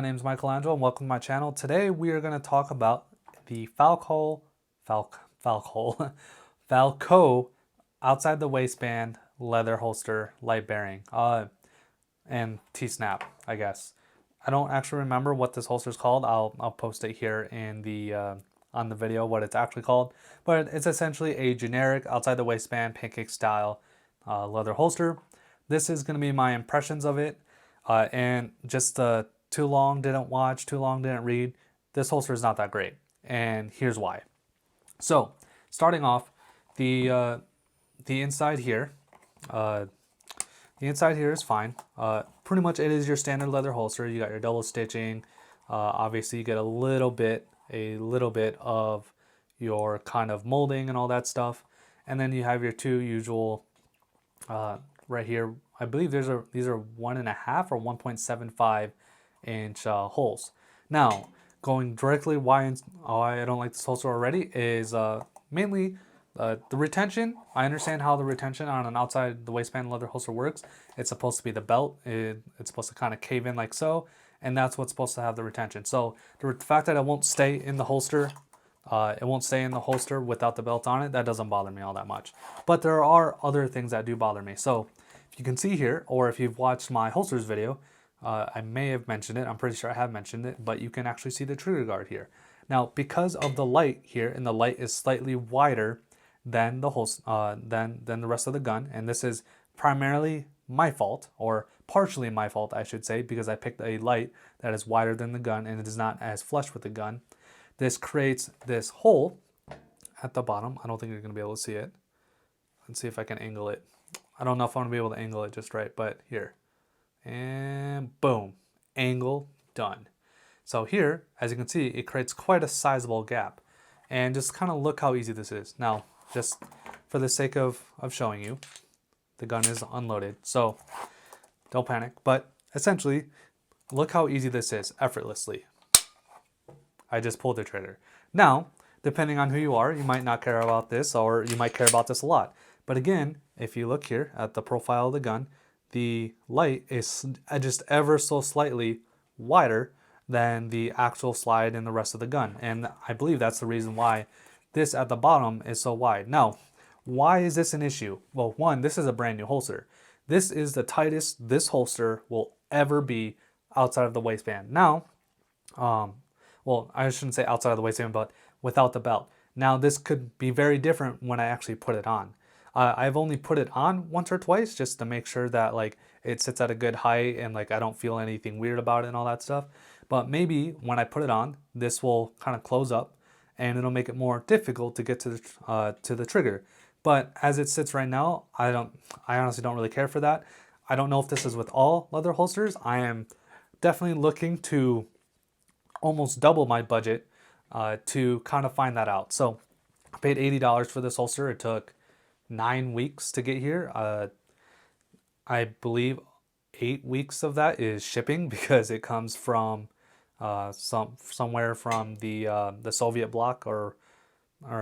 my name is Angelo and welcome to my channel. Today we are going to talk about the Falco outside the waistband leather holster light bearing and T-snap, I guess. I don't actually remember what this holster is called. I'll post it here in the on the video what it's actually called, but it's essentially a generic outside the waistband pancake style leather holster. This is going to be my impressions of it. And just too long didn't watch, too long didn't read. This holster is not that great, and here's why. So, starting off, the inside here, is fine. Pretty much it is your standard leather holster. You got your double stitching. Obviously, you get a little bit of your kind of molding and all that stuff, and then you have your two usual right here. I believe these are 1.5 or 1.75 inch holes. Now, going directly why I don't like this holster already is mainly the retention. I understand how the retention on an outside the waistband leather holster works. It's supposed to be the belt. It's supposed to kind of cave in like so, and that's what's supposed to have the retention. So the fact that it won't stay in the holster, without the belt on it, that doesn't bother me all that much. But there are other things that do bother me. So if you can see here, or if you've watched my holsters video, I may have mentioned it. I'm pretty sure I have mentioned it, but you can actually see the trigger guard here. Now, because of the light here, and the light is slightly wider than the than the rest of the gun, and this is primarily my fault, or partially my fault, I should say, because I picked a light that is wider than the gun and it is not as flush with the gun. This creates this hole at the bottom. I don't think you're going to be able to see it. Let's see if I can angle it. I don't know if I'm going to be able to angle it just right, but here. And boom, angle, done. So here, as you can see, it creates quite a sizable gap. And just kind of look how easy this is. Now, just for the sake of showing you, the gun is unloaded, so don't panic. But essentially, look how easy this is, effortlessly. I just pulled the trigger. Now, depending on who you are, you might not care about this, or you might care about this a lot. But again, if you look here at the profile of the gun, the light is just ever so slightly wider than the actual slide in the rest of the gun. And I believe that's the reason why this at the bottom is so wide. Now, why is this an issue? Well, one, this is a brand new holster. This is the tightest this holster will ever be outside of the waistband. Now, well, I shouldn't say outside of the waistband, but without the belt. Now, this could be very different when I actually put it on. I've only put it on once or twice just to make sure that like it sits at a good height and like I don't feel anything weird about it and all that stuff. But maybe when I put it on, this will kind of close up and it'll make it more difficult to get to the trigger. But as it sits right now, I honestly don't really care for that. I don't know if this is with all leather holsters. I am definitely looking to almost double my budget to kind of find that out. So I paid $80 for this holster. It took 9 weeks to get here. I believe 8 weeks of that is shipping because it comes from somewhere from the Soviet bloc or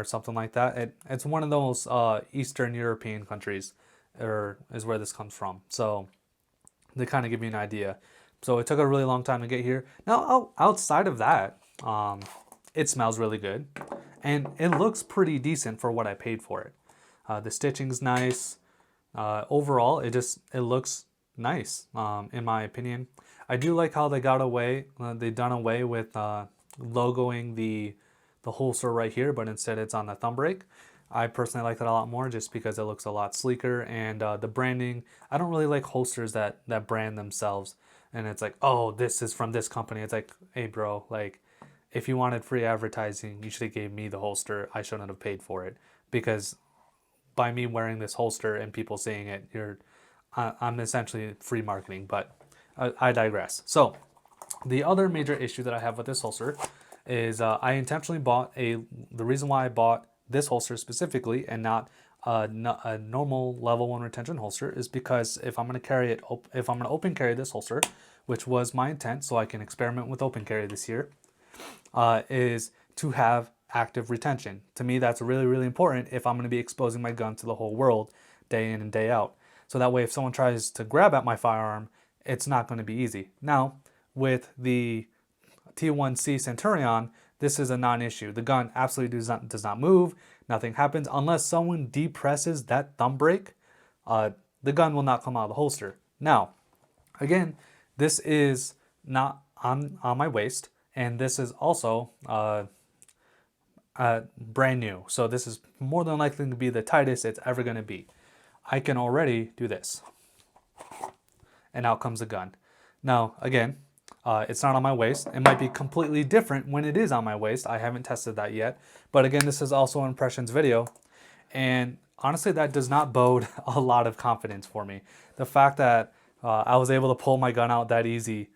something like that. It's one of those Eastern European countries is where this comes from. So they kind of give you an idea. So it took a really long time to get here. Now, outside of that, it smells really good, and it looks pretty decent for what I paid for it. The stitching's nice. Overall, it looks nice, in my opinion. I do like how they done away with logoing the holster right here, but instead it's on the thumb brake. I personally like that a lot more just because it looks a lot sleeker, and the branding, I don't really like holsters that brand themselves and it's like, oh, this is from this company. It's like, hey bro, like if you wanted free advertising, you should have gave me the holster. I shouldn't have paid for it, because by me wearing this holster and people seeing it, I'm essentially free marketing, but I digress. So the other major issue that I have with this holster is I intentionally bought the reason why I bought this holster specifically and not a normal level 1 retention holster is because if I'm going to open carry this holster, which was my intent, so I can experiment with open carry this year, is to have active retention. To me, that's really, really important if I'm going to be exposing my gun to the whole world day in and day out. So that way, if someone tries to grab at my firearm, it's not going to be easy. Now, with the T1C Centurion, this is a non-issue. The gun absolutely does not move. Nothing happens unless someone depresses that thumb brake. The gun will not come out of the holster. Now, again, this is not on my waist, and this is also brand new. So this is more than likely to be the tightest it's ever going to be. I can already do this, and out comes the gun. Now, again, it's not on my waist. It might be completely different when it is on my waist. I haven't tested that yet. But again, this is also an impressions video. And honestly, that does not bode a lot of confidence for me. The fact that I was able to pull my gun out that easy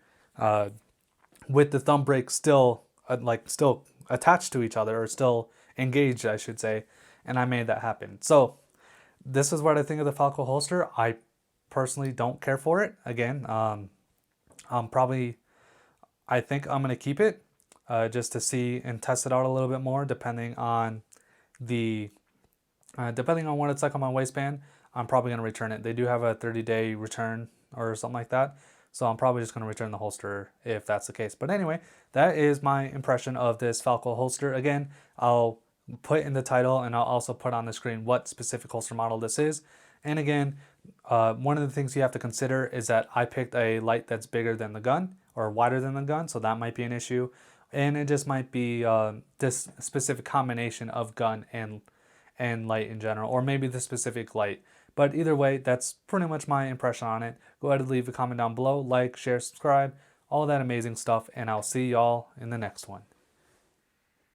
with the thumb brake still still attached to each other, or still engaged, I should say. And I made that happen. So this is what I think of the Falco holster. I personally don't care for it. Again, I think I'm going to keep it just to see and test it out a little bit more, depending on what it's like on my waistband. I'm probably going to return it. They do have a 30-day return or something like that. So I'm probably just going to return the holster if that's the case. But anyway, that is my impression of this Falco holster. Again, I'll put in the title, and I'll also put on the screen what specific holster model this is. And again, one of the things you have to consider is that I picked a light that's bigger than the gun, or wider than the gun, so that might be an issue. And it just might be this specific combination of gun and light in general, or maybe the specific light. But either way, that's pretty much my impression on it. Go ahead and leave a comment down below, like, share, subscribe, all that amazing stuff, and I'll see y'all in the next one.